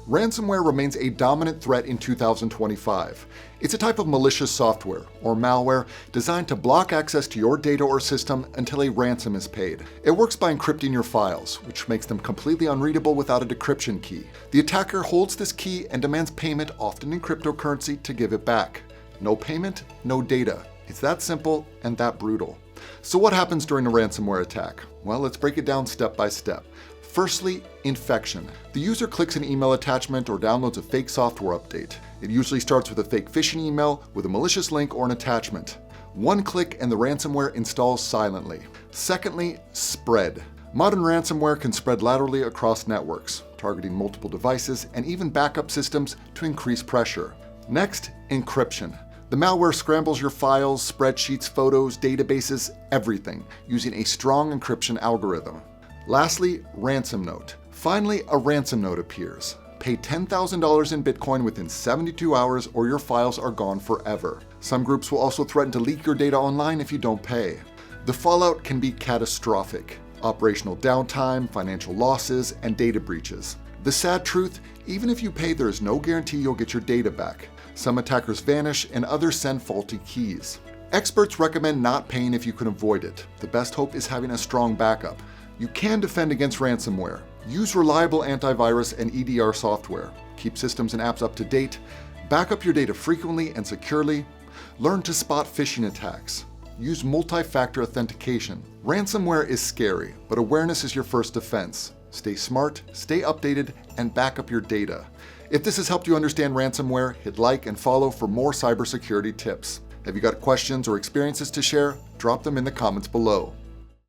Ransomware remains a dominant threat in 2025. It's a type of malicious software, or malware, designed to block access to your data or system until a ransom is paid. It works by encrypting your files, which makes them completely unreadable without a decryption key. The attacker holds this key and demands payment, often in cryptocurrency, to give it back. No payment, no data. It's that simple and that brutal. So what happens during a ransomware attack? Well, let's break it down step by step. Firstly, infection. The user clicks an email attachment or downloads a fake software update. It usually starts with a fake phishing email with a malicious link or an attachment. One click and the ransomware installs silently. Secondly, spread. Modern ransomware can spread laterally across networks, targeting multiple devices and even backup systems to increase pressure. Next, encryption. The malware scrambles your files, spreadsheets, photos, databases, everything, using a strong encryption algorithm. Lastly, ransom note. Finally, a ransom note appears. Pay $10,000 in Bitcoin within 72 hours or your files are gone forever. Some groups will also threaten to leak your data online if you don't pay. The fallout can be catastrophic. Operational downtime, financial losses, and data breaches. The sad truth, even if you pay, there is no guarantee you'll get your data back. Some attackers vanish and others send faulty keys. Experts recommend not paying if you can avoid it. The best hope is having a strong backup. You can defend against ransomware. Use reliable antivirus and EDR software. Keep systems and apps up to date. Back up your data frequently and securely. Learn to spot phishing attacks. Use multi-factor authentication. Ransomware is scary, but awareness is your first defense. Stay smart, stay updated, and back up your data. If this has helped you understand ransomware, hit like and follow for more cybersecurity tips. Have you got questions or experiences to share? Drop them in the comments below.